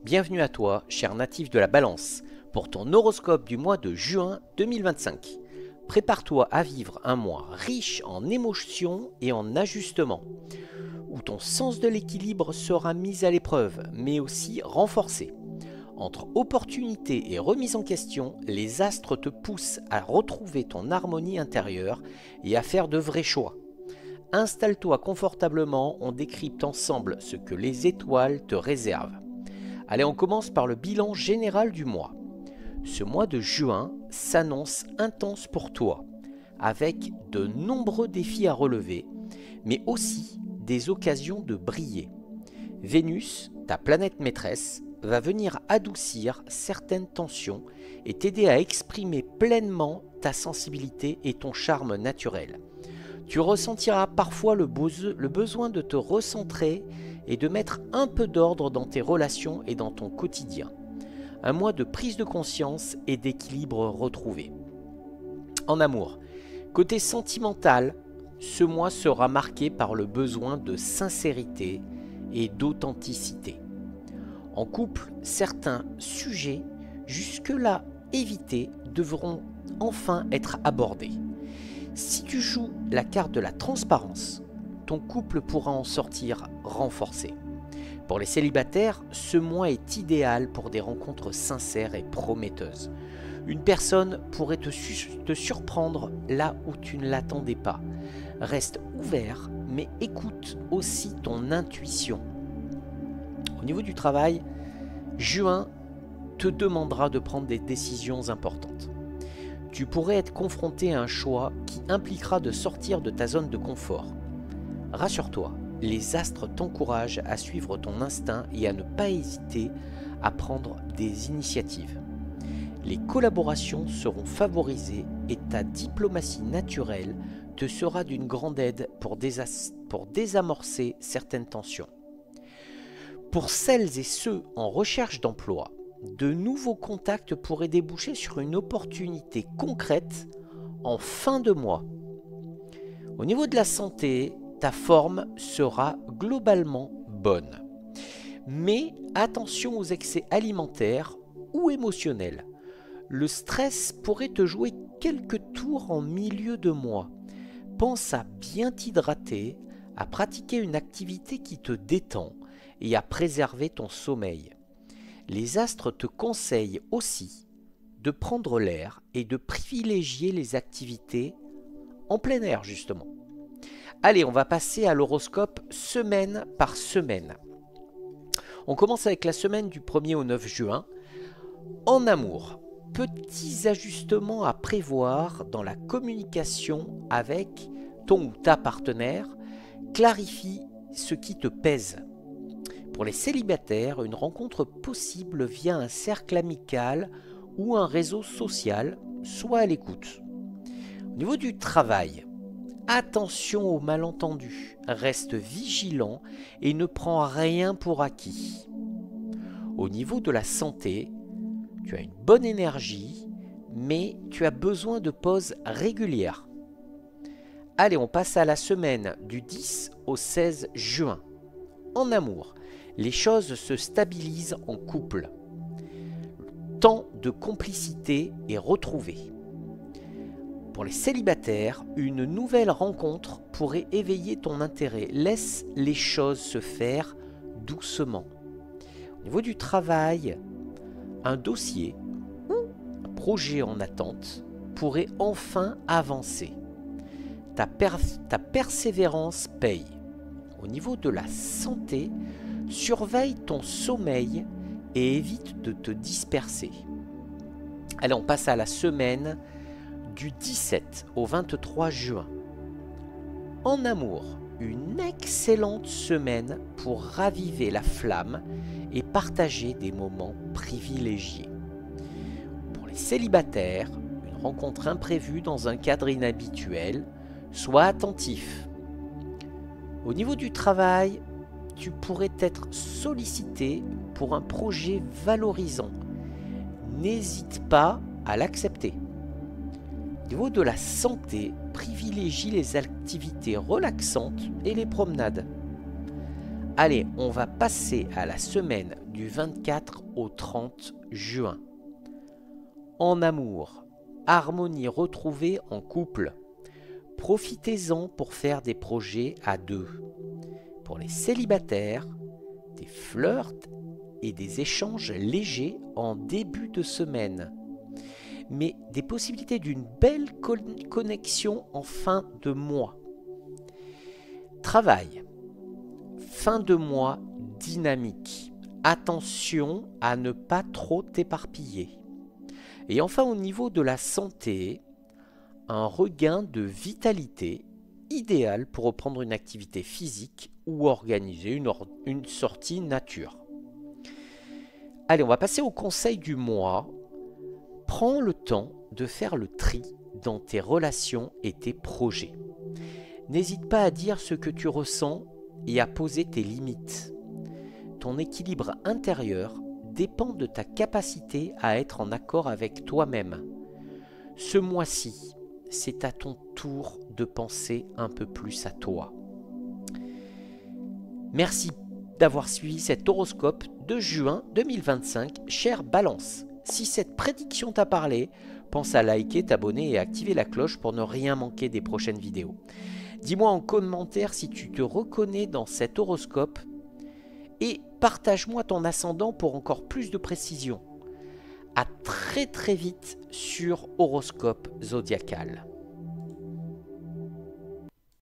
Bienvenue à toi, cher natif de la Balance, pour ton horoscope du mois de juin 2025. Prépare-toi à vivre un mois riche en émotions et en ajustements, où ton sens de l'équilibre sera mis à l'épreuve, mais aussi renforcé. Entre opportunité et remise en question, les astres te poussent à retrouver ton harmonie intérieure et à faire de vrais choix. Installe-toi confortablement, on décrypte ensemble ce que les étoiles te réservent. Allez, on commence par le bilan général du mois. Ce mois de juin s'annonce intense pour toi, avec de nombreux défis à relever, mais aussi des occasions de briller. Vénus, ta planète maîtresse, va venir adoucir certaines tensions et t'aider à exprimer pleinement ta sensibilité et ton charme naturel. Tu ressentiras parfois le besoin de te recentrer et de mettre un peu d'ordre dans tes relations et dans ton quotidien. Un mois de prise de conscience et d'équilibre retrouvé. En amour, côté sentimental, ce mois sera marqué par le besoin de sincérité et d'authenticité. En couple, certains sujets jusque-là évités devront enfin être abordés. Si tu joues la carte de la transparence, ton couple pourra en sortir renforcé. Pour les célibataires, ce mois est idéal pour des rencontres sincères et prometteuses. Une personne pourrait te surprendre là où tu ne l'attendais pas. Reste ouvert, mais écoute aussi ton intuition. Au niveau du travail, juin te demandera de prendre des décisions importantes. Tu pourrais être confronté à un choix qui impliquera de sortir de ta zone de confort. Rassure-toi, les astres t'encouragent à suivre ton instinct et à ne pas hésiter à prendre des initiatives. Les collaborations seront favorisées et ta diplomatie naturelle te sera d'une grande aide pour désamorcer certaines tensions. Pour celles et ceux en recherche d'emploi, de nouveaux contacts pourraient déboucher sur une opportunité concrète en fin de mois. Au niveau de la santé, ta forme sera globalement bonne. Mais attention aux excès alimentaires ou émotionnels. Le stress pourrait te jouer quelques tours en milieu de mois. Pense à bien t'hydrater, à pratiquer une activité qui te détend et à préserver ton sommeil. Les astres te conseillent aussi de prendre l'air et de privilégier les activités en plein air justement. Allez, on va passer à l'horoscope semaine par semaine. On commence avec la semaine du 1er au 9 juin. En amour, petits ajustements à prévoir dans la communication avec ton ou ta partenaire. Clarifie ce qui te pèse. Pour les célibataires, une rencontre possible via un cercle amical ou un réseau social, soit à l'écoute. Au niveau du travail, attention aux malentendus, reste vigilant et ne prends rien pour acquis. Au niveau de la santé, tu as une bonne énergie, mais tu as besoin de pauses régulières. Allez, on passe à la semaine du 10 au 16 juin. En amour, les choses se stabilisent en couple. Temps de complicité est retrouvé. Pour les célibataires, une nouvelle rencontre pourrait éveiller ton intérêt. Laisse les choses se faire doucement. Au niveau du travail, un dossier ou un projet en attente pourrait enfin avancer. Ta persévérance paye. Au niveau de la santé, surveille ton sommeil et évite de te disperser. Allez, on passe à la semaine du 17 au 23 juin. En amour, une excellente semaine pour raviver la flamme et partager des moments privilégiés. Pour les célibataires, une rencontre imprévue dans un cadre inhabituel, sois attentif. Au niveau du travail, tu pourrais être sollicité pour un projet valorisant. N'hésite pas à l'accepter. Au niveau de la santé, privilégie les activités relaxantes et les promenades. Allez, on va passer à la semaine du 24 au 30 juin. En amour, harmonie retrouvée en couple. Profitez-en pour faire des projets à deux. Pour les célibataires, des flirts et des échanges légers en début de semaine. Mais des possibilités d'une belle connexion en fin de mois. Travail. Fin de mois dynamique. Attention à ne pas trop t'éparpiller. Et enfin au niveau de la santé, un regain de vitalité idéal pour reprendre une activité physique ou organiser une sortie nature. Allez, on va passer au conseil du mois. Prends le temps de faire le tri dans tes relations et tes projets. N'hésite pas à dire ce que tu ressens et à poser tes limites. Ton équilibre intérieur dépend de ta capacité à être en accord avec toi-même. Ce mois-ci, c'est à ton tour de penser un peu plus à toi. Merci d'avoir suivi cet horoscope de juin 2025, chère Balance. Si cette prédiction t'a parlé, pense à liker, t'abonner et activer la cloche pour ne rien manquer des prochaines vidéos. Dis-moi en commentaire si tu te reconnais dans cet horoscope et partage-moi ton ascendant pour encore plus de précision. À très vite sur Horoscope Zodiacal.